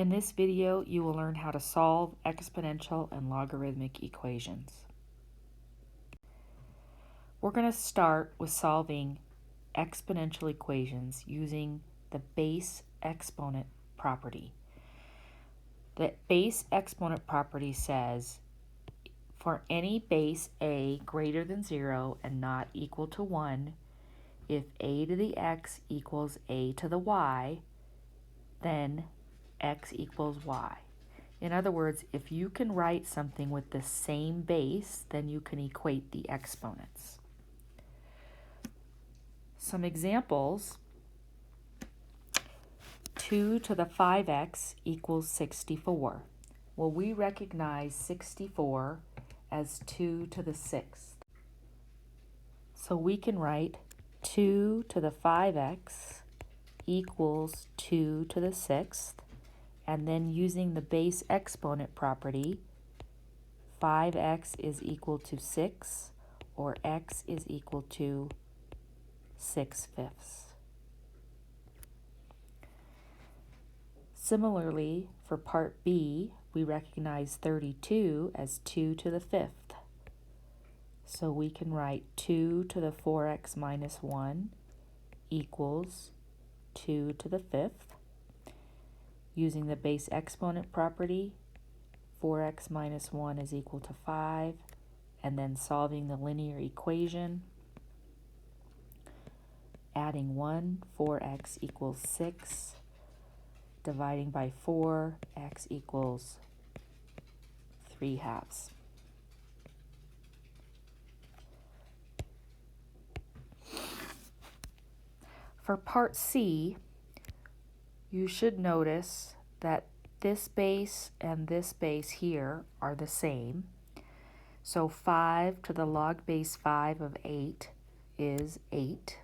In this video, you will learn how to solve exponential and logarithmic equations. We're going to start with solving exponential equations using the base exponent property. The base exponent property says for any base a greater than 0 and not equal to 1, if a to the x equals a to the y, then x equals y. In other words, if you can write something with the same base, then you can equate the exponents. Some examples: 2 to the 5x equals 64. Well, we recognize 64 as 2 to the 6th. So we can write 2 to the 5x equals 2 to the 6th. And then using the base exponent property, 5x is equal to 6, or x is equal to 6/5. Similarly, for part B, we recognize 32 as 2 to the 5th. So we can write 2 to the 4x minus 1 equals 2 to the 5th. Using the base exponent property, 4x minus 1 is equal to 5, and then solving the linear equation, adding 1, 4x equals 6, dividing by 4, x equals 3/2. For part C, you should notice that this base and this base here are the same. So 5 to the log base 5 of 8 is 8.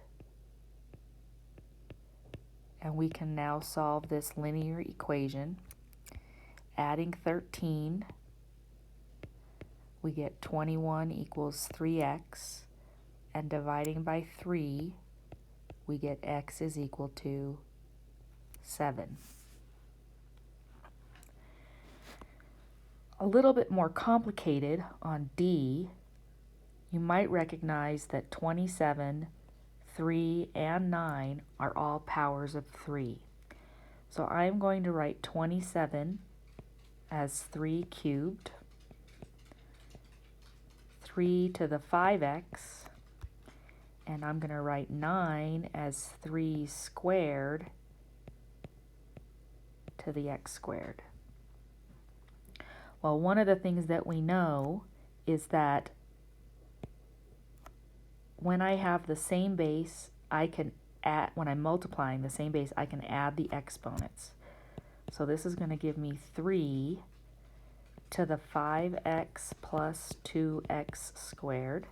And we can now solve this linear equation. Adding 13, we get 21 equals 3x. And dividing by 3, we get x is equal to 7. A little bit more complicated on D, you might recognize that 27, 3, and 9 are all powers of 3. So I'm going to write 27 as 3 cubed, 3 to the 5x, and I'm going to write 9 as 3 squared to the x squared. Well, one of the things that we know is that when I have the same base, I can add, when I'm multiplying the same base, I can add the exponents. So this is going to give me 3 to the 5x plus 2x squared.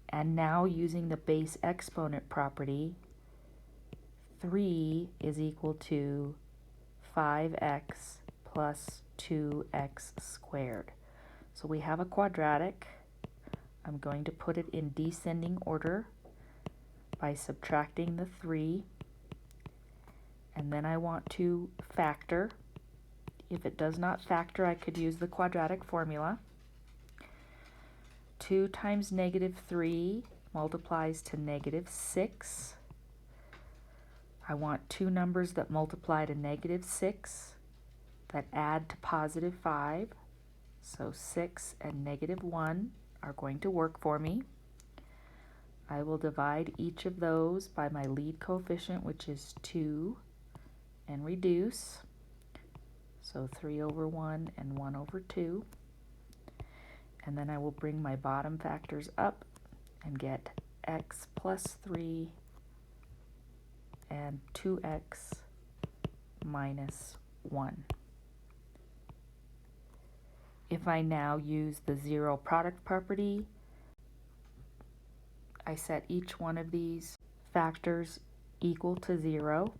And now using the base exponent property, 3 is equal to 5x plus 2x squared. So we have a quadratic. I'm going to put it in descending order by subtracting the 3. And then I want to factor. If it does not factor, I could use the quadratic formula. 2 times -3 multiplies to -6. I want two numbers that multiply to -6 that add to +5. So 6 and -1 are going to work for me. I will divide each of those by my lead coefficient, which is 2, and reduce. So 3/1 and 1/2. And then I will bring my bottom factors up and get x plus 3 and 2x minus 1. If I now use the zero product property, I set each one of these factors equal to 0,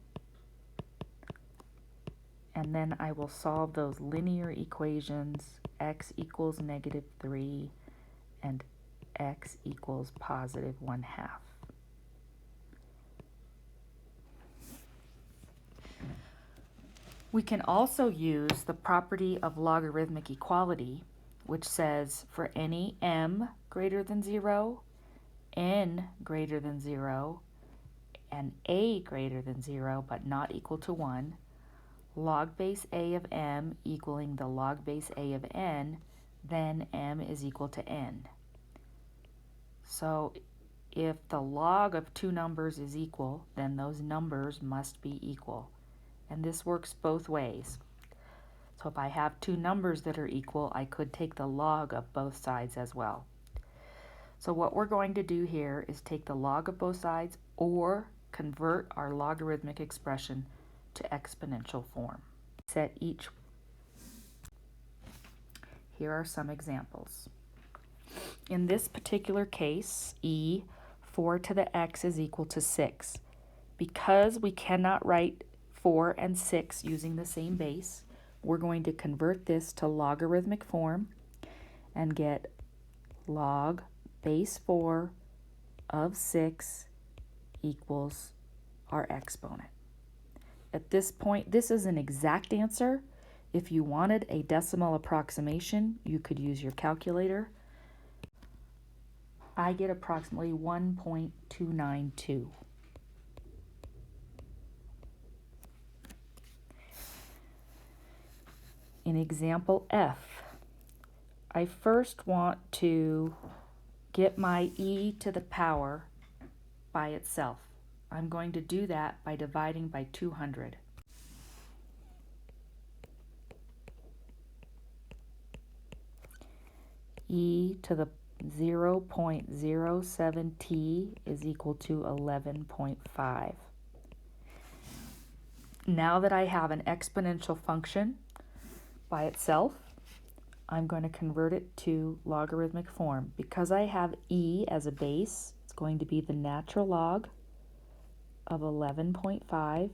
and then I will solve those linear equations, x equals -3 and x equals +1/2. We can also use the property of logarithmic equality, which says for any m greater than 0, n greater than 0, and a greater than 0 but not equal to 1, log base a of m equaling the log base a of n, then m is equal to n. So if the log of two numbers is equal, then those numbers must be equal. And this works both ways. So if I have two numbers that are equal, I could take the log of both sides as well. So what we're going to do here is take the log of both sides or convert our logarithmic expression to exponential form. Set each. Here are some examples. In this particular case, 4 to the x is equal to 6. Because we cannot write 4 and 6 using the same base, we're going to convert this to logarithmic form and get log base 4 of 6 equals our exponent. At this point, this is an exact answer. If you wanted a decimal approximation, you could use your calculator. I get approximately 1.292. In example F, I first want to get my e to the power by itself. I'm going to do that by dividing by 200. E to the 0.07t is equal to 11.5. Now that I have an exponential function by itself, I'm going to convert it to logarithmic form. Because I have e as a base, it's going to be the natural log of 11.5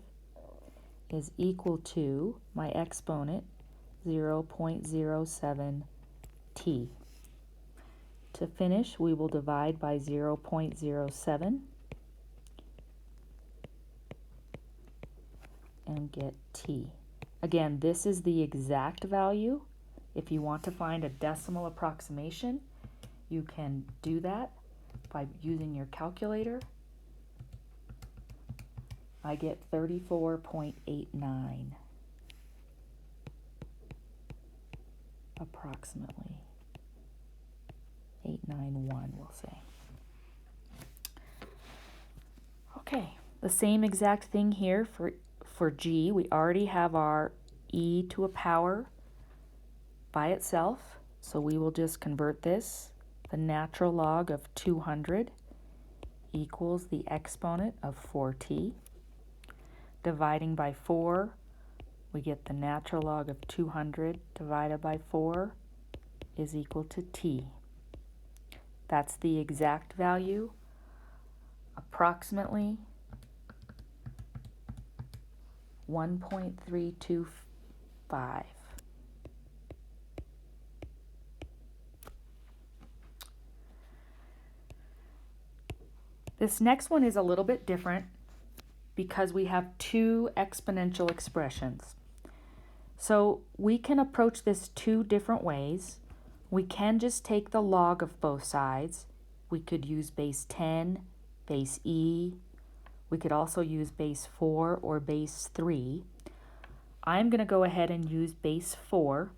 is equal to my exponent, 0.07t. To finish, we will divide by 0.07 and get t. Again, this is the exact value. If you want to find a decimal approximation, you can do that by using your calculator. I get 34.89 approximately. 891, we'll say. Okay, the same exact thing here for G. We already have our e to a power by itself, so we will just convert this. The natural log of 200 equals the exponent of 4t. Dividing by 4, we get the natural log of 200 divided by 4 is equal to t. That's the exact value, approximately 1.325. This next one is a little bit different because we have two exponential expressions. So we can approach this two different ways. We can just take the log of both sides. We could use base 10, base e. We could also use base 4 or base 3. I'm going to go ahead and use base 4,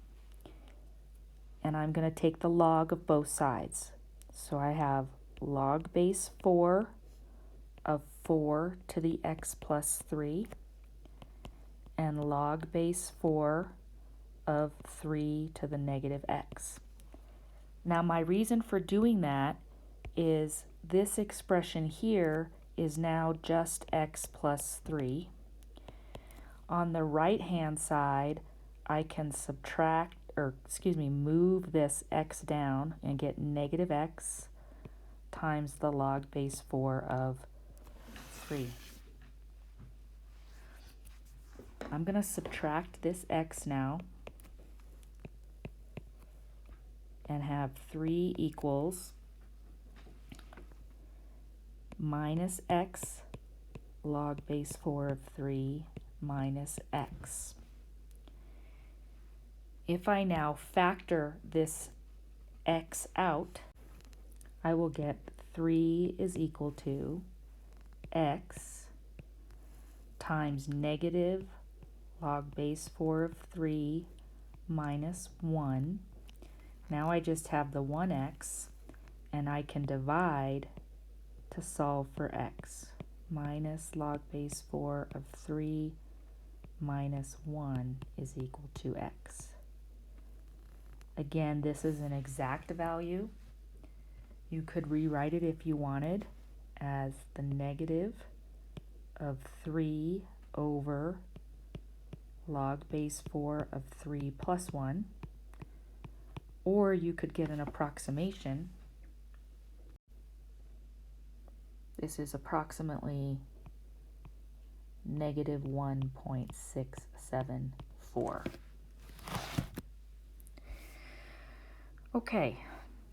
and I'm going to take the log of both sides. So I have log base 4 of 4 to the x plus 3 and log base 4 of 3 to the negative x. Now my reason for doing that is this expression here is now just x plus 3. On the right hand side, I can move this x down and get negative x times the log base 4 of 3. I'm going to subtract this x now and have 3 equals minus x log base 4 of 3 minus x. If I now factor this x out, I will get 3 is equal to x times negative log base 4 of 3 minus 1. Now I just have the 1x, and I can divide to solve for x. Minus log base 4 of 3 minus 1 is equal to x. Again, this is an exact value. You could rewrite it if you wanted as the negative of 3 over log base 4 of 3 plus 1. Or you could get an approximation. This is approximately negative 1.674. Okay,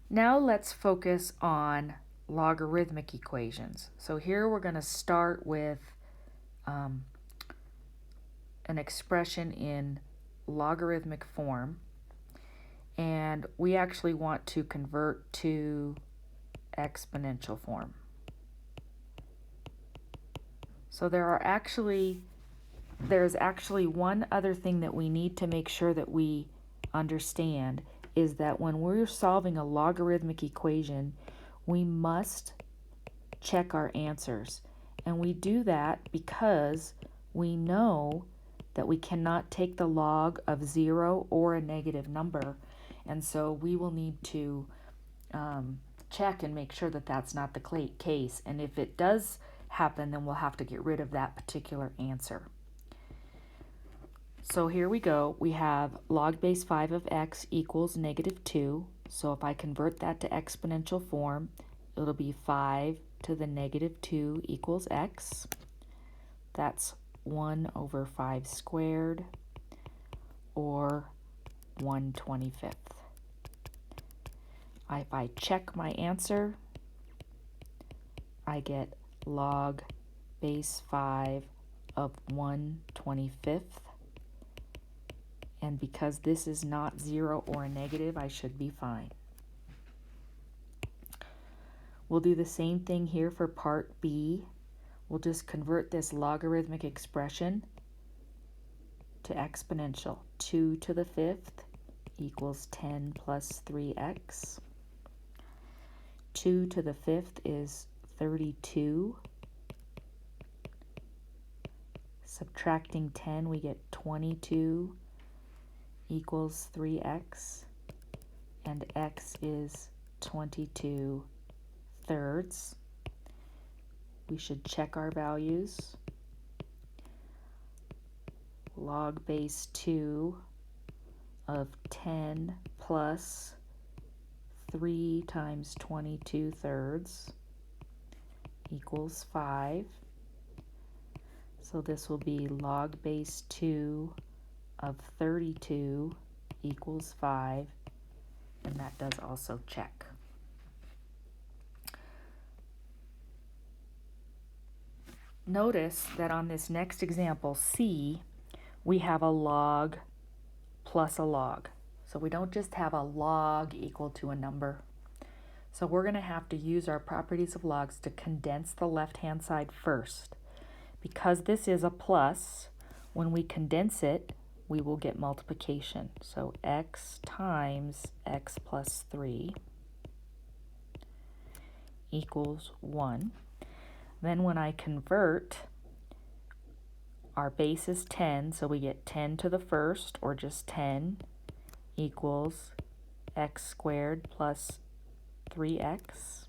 now let's focus on logarithmic equations. So here we're going to start with an expression in logarithmic form, and we actually want to convert to exponential form. So there's actually one other thing that we need to make sure that we understand, is that when we're solving a logarithmic equation, we must check our answers. And we do that because we know that we cannot take the log of 0 or a negative number. And so we will need to check and make sure that that's not the case. And if it does happen, then we'll have to get rid of that particular answer. So here we go. We have log base 5 of x equals negative 2. So if I convert that to exponential form, it'll be 5 to the negative 2 equals x. That's 1 over 5 squared, or 1/25. If I check my answer, I get log base 5 of 1/25. And because this is not 0 or a negative, I should be fine. We'll do the same thing here for part B. We'll just convert this logarithmic expression to exponential. 2 to the 5th equals 10 plus 3x. 2 to the 5th is 32. Subtracting 10, we get 22 equals 3x, and x is 22 thirds. We should check our values. Log base 2 of 10 plus 3 times 22 thirds equals 5. So this will be log base 2 of 32 equals 5, and that does also check. Notice that on this next example, C, we have a log plus a log. So we don't just have a log equal to a number. So we're going to have to use our properties of logs to condense the left-hand side first. Because this is a plus, when we condense it, we will get multiplication. So x times x plus 3 equals 1. Then when I convert, our base is 10, so we get 10 to the first, or just 10, equals x squared plus 3x.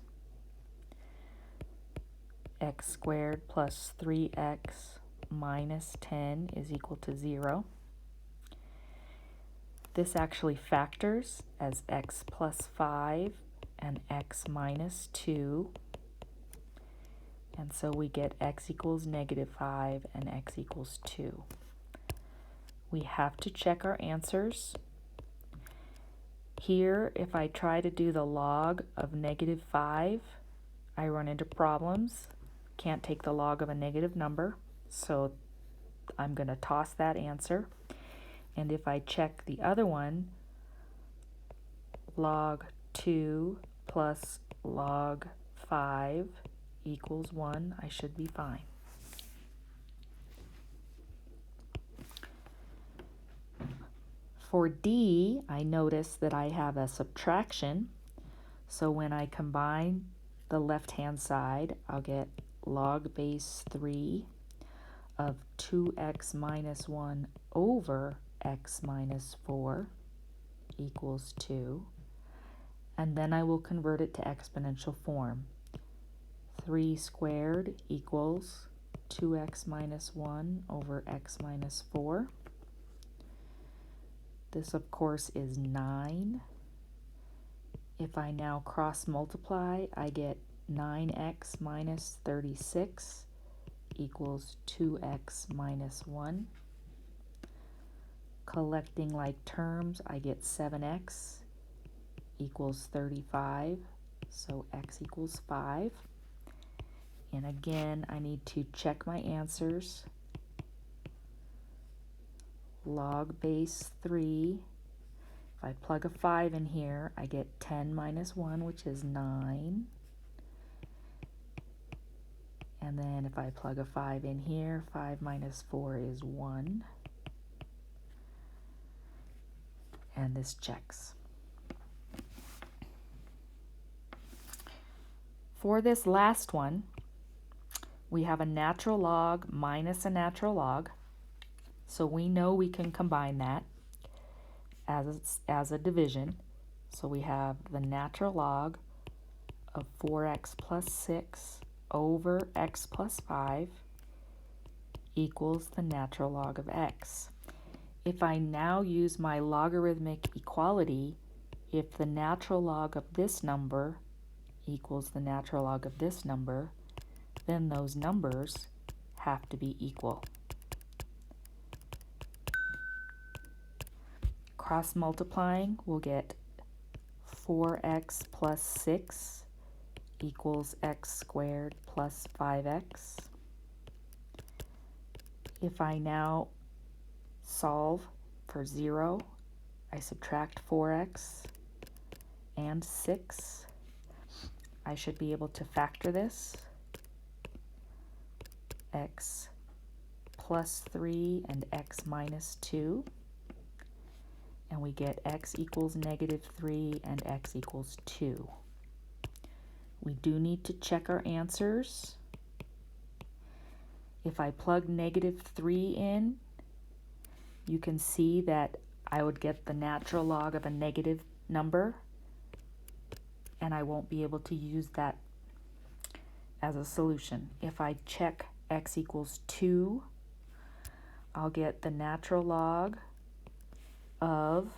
X squared plus 3x minus 10 is equal to 0. This actually factors as x plus 5 and x minus 2. And so we get x equals negative 5 and x equals 2. We have to check our answers. Here, if I try to do the log of negative 5, I run into problems. Can't take the log of a negative number, so I'm going to toss that answer. And if I check the other one, log 2 plus log 5 equals 1, I should be fine. For D, I notice that I have a subtraction, so when I combine the left-hand side, I'll get log base 3 of 2x minus 1 over x minus 4 equals 2, and then I will convert it to exponential form. 3 squared equals 2x minus 1 over x minus 4. This, of course, is 9. If I now cross multiply, I get 9x minus 36 equals 2x minus 1. Collecting like terms, I get 7x equals 35, so x equals 5. And again, I need to check my answers. Log base 3. If I plug a 5 in here, I get 10 minus 1, which is 9. And then if I plug a 5 in here, 5 minus 4 is 1. And this checks. For this last one, we have a natural log minus a natural log. So we know we can combine that as a division. So we have the natural log of 4x plus 6 over x plus 5 equals the natural log of x. If I now use my logarithmic equality, if the natural log of this number equals the natural log of this number, then those numbers have to be equal. Cross multiplying, we'll get 4x plus 6 equals x squared plus 5x. If I now solve for 0, I subtract 4x and 6. I should be able to factor this. X plus 3 and x minus 2. And we get x equals negative 3 and x equals 2. We do need to check our answers. If I plug negative 3 in, you can see that I would get the natural log of a negative number, and I won't be able to use that as a solution. If I check x equals 2, I'll get the natural log of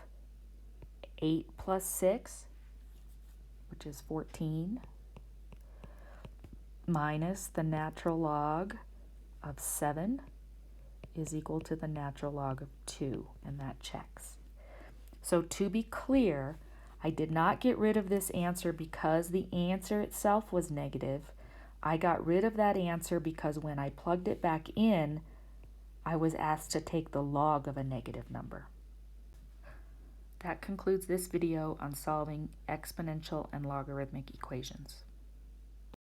8 plus 6, which is 14, minus the natural log of 7 is equal to the natural log of 2, and that checks. So to be clear, I did not get rid of this answer because the answer itself was negative. I got rid of that answer because when I plugged it back in, I was asked to take the log of a negative number. That concludes this video on solving exponential and logarithmic equations.